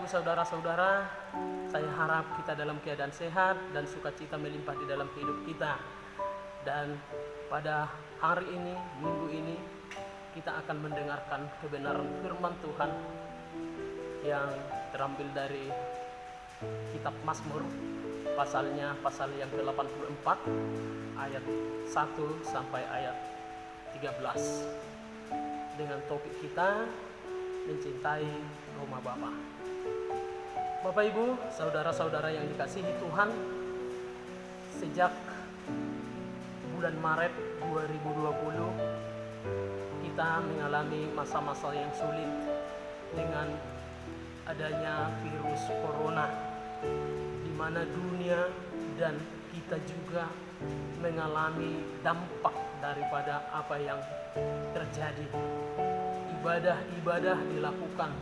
Ibu saudara-saudara, saya harap kita dalam keadaan sehat dan sukacita melimpah di dalam hidup kita. Dan pada hari ini, minggu ini, kita akan mendengarkan kebenaran firman Tuhan yang terambil dari kitab Mazmur, pasal yang ke-84 ayat 1 sampai ayat 13, dengan topik kita mencintai rumah Bapa. Bapak Ibu, saudara-saudara yang dikasihi Tuhan, sejak bulan Maret 2020 kita mengalami masa-masa yang sulit dengan adanya virus corona, di mana dunia dan kita juga mengalami dampak daripada apa yang terjadi. Ibadah dilakukan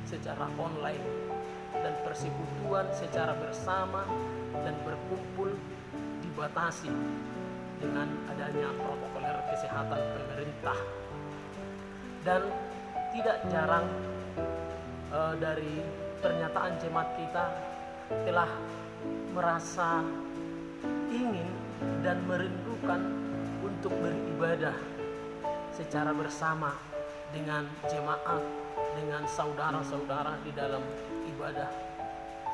secara online dan persekutuan secara bersama dan berkumpul dibatasi dengan adanya protokol kesehatan pemerintah. Dan tidak jarang dari pernyataan jemaat kita telah merasa ingin dan merindukan untuk beribadah secara bersama dengan jemaat, dengan saudara-saudara di dalam ibadah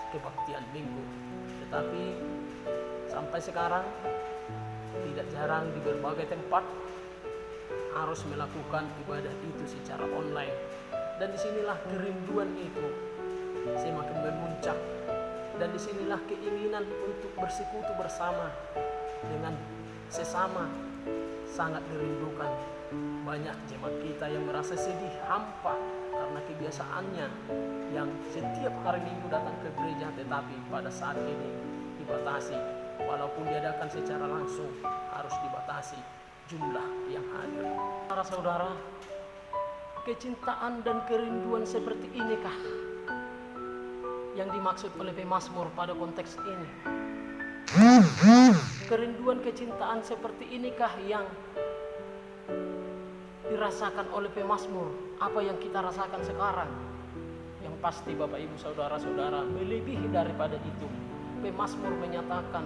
kebaktian minggu. Tetapi sampai sekarang tidak jarang di berbagai tempat harus melakukan ibadah itu secara online. Dan disinilah kerinduan itu semakin memuncak, dan disinilah keinginan untuk bersekutu bersama dengan sesama sangat dirindukan. Banyak jemaat kita yang merasa sedih, hampa karena kebiasaannya yang setiap hari Minggu datang ke gereja, tetapi pada saat ini dibatasi. Walaupun diadakan secara langsung, harus dibatasi jumlah yang hadir. Para saudara, kecintaan dan kerinduan seperti inikah yang dimaksud oleh pemazmur pada konteks ini? Kerinduan kecintaan seperti inikah yang dirasakan oleh pemazmur? Apa yang kita rasakan sekarang? Yang pasti Bapak Ibu saudara-saudara, melebihi daripada itu. Pemazmur menyatakan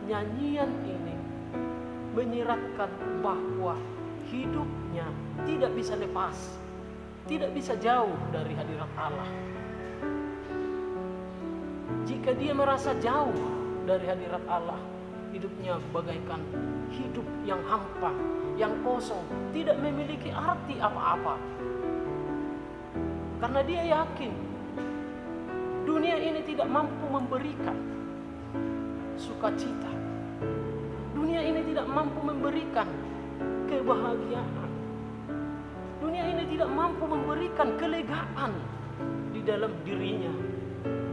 nyanyian ini menyiratkan bahwa hidupnya tidak bisa lepas, tidak bisa jauh dari hadirat Allah. Jika dia merasa jauh dari hadirat Allah, hidupnya bagaikan hidup yang hampa, yang kosong, tidak memiliki arti apa-apa. Karena dia yakin dunia ini tidak mampu memberikan sukacita. Dunia ini tidak mampu memberikan kebahagiaan. Dunia ini tidak mampu memberikan kelegaan di dalam dirinya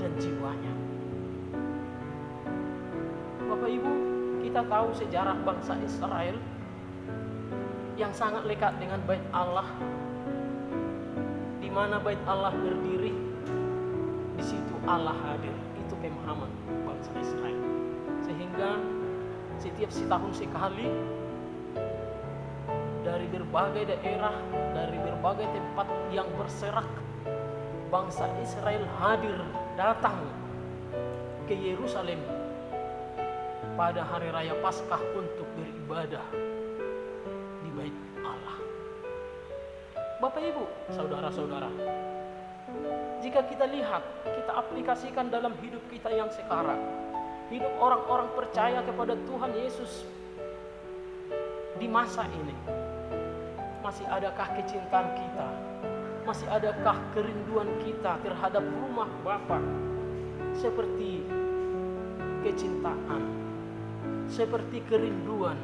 dan jiwanya. Bapak Ibu, kita tahu sejarah bangsa Israel yang sangat lekat dengan bait Allah, di mana bait Allah berdiri, di situ Allah hadir. Itu pemahaman bangsa Israel. Sehingga setiap setahun sekali dari berbagai daerah, dari berbagai tempat yang berserak, bangsa Israel hadir datang ke Yerusalem pada hari raya Paskah untuk beribadah di bait Allah. Bapak Ibu, saudara-saudara, jika kita lihat, kita aplikasikan dalam hidup kita yang sekarang, hidup orang-orang percaya kepada Tuhan Yesus di masa ini, masih adakah kecintaan kita? Masih adakah kerinduan kita terhadap rumah Bapa seperti kecintaan, seperti kerinduan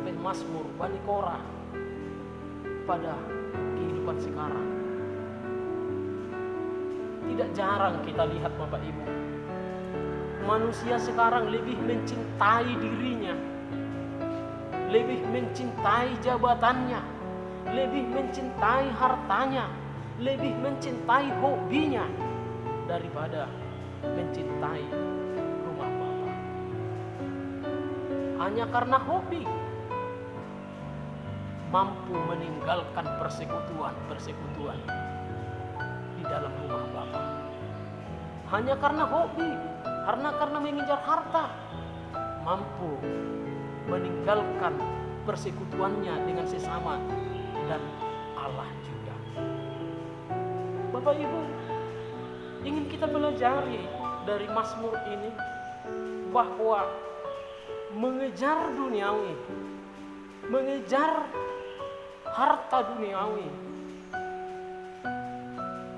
pemazmur Bani Korah pada kehidupan sekarang? Tidak jarang kita lihat Bapak Ibu, manusia sekarang lebih mencintai dirinya, lebih mencintai jabatannya, lebih mencintai hartanya, lebih mencintai hobinya daripada mencintai rumah Bapa. Hanya karena hobi mampu meninggalkan persekutuan di dalam rumah Bapa. hanya karena hobi, karena mengejar harta, mampu meninggalkan persekutuannya dengan sesama dan Allah juga. Bapak Ibu, ingin kita pelajari dari Mazmur ini bahwa mengejar duniawi, mengejar harta duniawi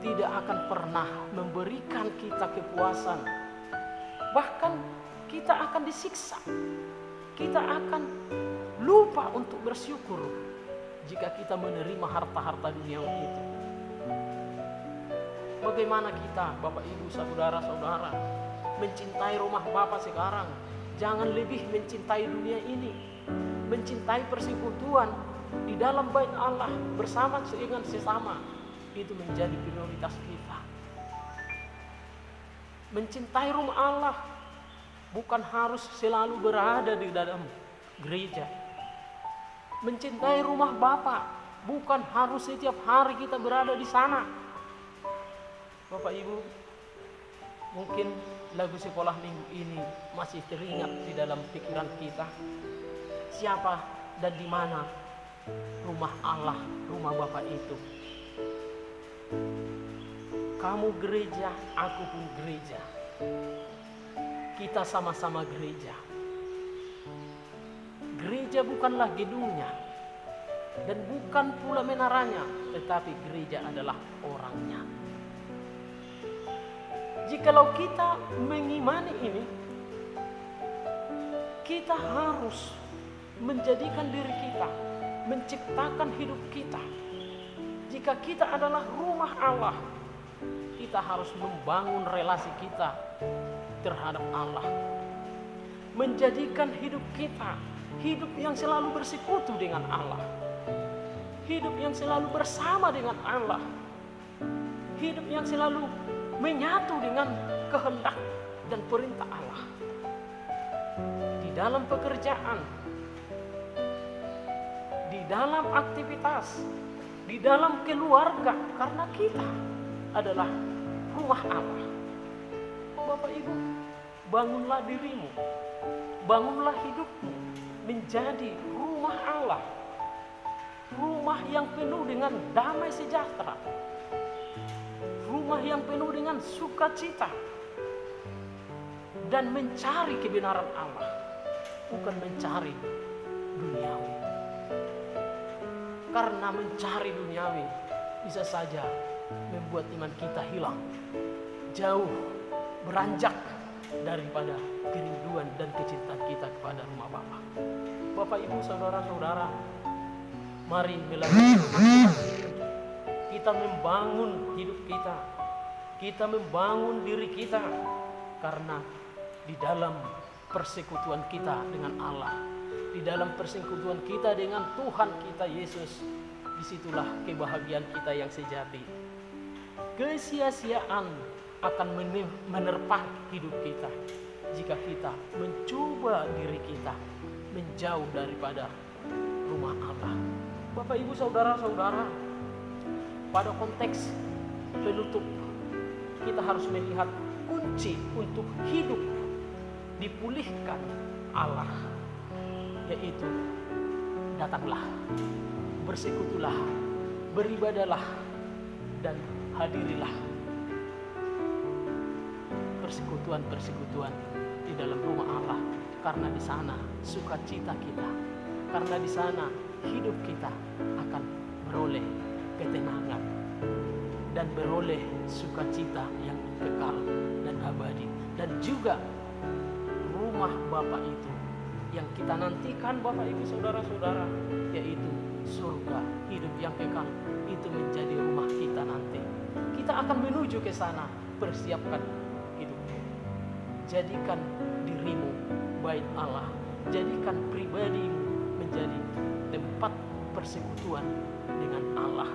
tidak akan pernah memberikan kita kepuasan. Bahkan kita akan disiksa. Kita akan lupa untuk bersyukur jika kita menerima harta-harta duniawi itu. Bagaimana kita, Bapak Ibu, saudara-saudara, mencintai rumah Bapa sekarang? Jangan lebih mencintai dunia ini, mencintai persekutuan di dalam bait Allah bersama dengan sesama. Itu menjadi prioritas kita. Mencintai rumah Allah bukan harus selalu berada di dalam gereja. Mencintai rumah Bapa bukan harus setiap hari kita berada di sana. Bapak Ibu, mungkin lagu sekolah minggu ini masih teringat di dalam pikiran kita. Siapa dan di mana rumah Allah, rumah Bapa itu? Kamu gereja, aku pun gereja. Kita sama-sama gereja. Gereja bukanlah gedungnya dan bukan pula menaranya, tetapi gereja adalah orangnya. Jikalau kita mengimani ini, kita harus menjadikan diri kita, menciptakan hidup kita. Jika kita adalah rumah Allah, kita harus membangun relasi kita terhadap Allah. Menjadikan hidup kita hidup yang selalu bersekutu dengan Allah. Hidup yang selalu bersama dengan Allah. Hidup yang selalu menyatu dengan kehendak dan perintah Allah. Di dalam pekerjaan, di dalam aktivitas, di dalam keluarga, karena kita adalah rumah Allah. Bapak Ibu, bangunlah dirimu, bangunlah hidupmu menjadi rumah Allah. Rumah yang penuh dengan damai sejahtera. Rumah yang penuh dengan sukacita. Dan mencari kebenaran Allah, bukan mencari duniawi. Karena mencari duniawi bisa saja membuat iman kita hilang, jauh beranjak daripada kerinduan dan kecintaan kita kepada rumah Bapa. Bapak Ibu, saudara-saudara, mari melalui kita membangun hidup kita, kita membangun diri kita, karena di dalam persekutuan kita dengan Allah, di dalam persekutuan kita dengan Tuhan kita Yesus, disitulah kebahagiaan kita yang sejati. Kesia-siaan akan menerpa hidup kita jika kita mencoba diri kita menjauh daripada rumah Allah. Bapak Ibu, saudara-saudara, pada konteks penutup kita harus melihat kunci untuk hidup dipulihkan Allah, yaitu datanglah, bersekutulah, beribadalah, dan hadirilah persekutuan-persekutuan di dalam rumah Allah, karena di sana sukacita kita, karena di sana hidup kita akan beroleh ketenangan dan beroleh sukacita yang kekal dan abadi. Dan juga rumah Bapa itu yang kita nantikan, Bapak Ibu, saudara-saudara, yaitu surga, hidup yang kekal, itu menjadi rumah kita nanti. Kita akan menuju ke sana. Persiapkan hidupmu, jadikan dirimu bait Allah, jadikan pribadimu menjadi tempat persekutuan dengan Allah.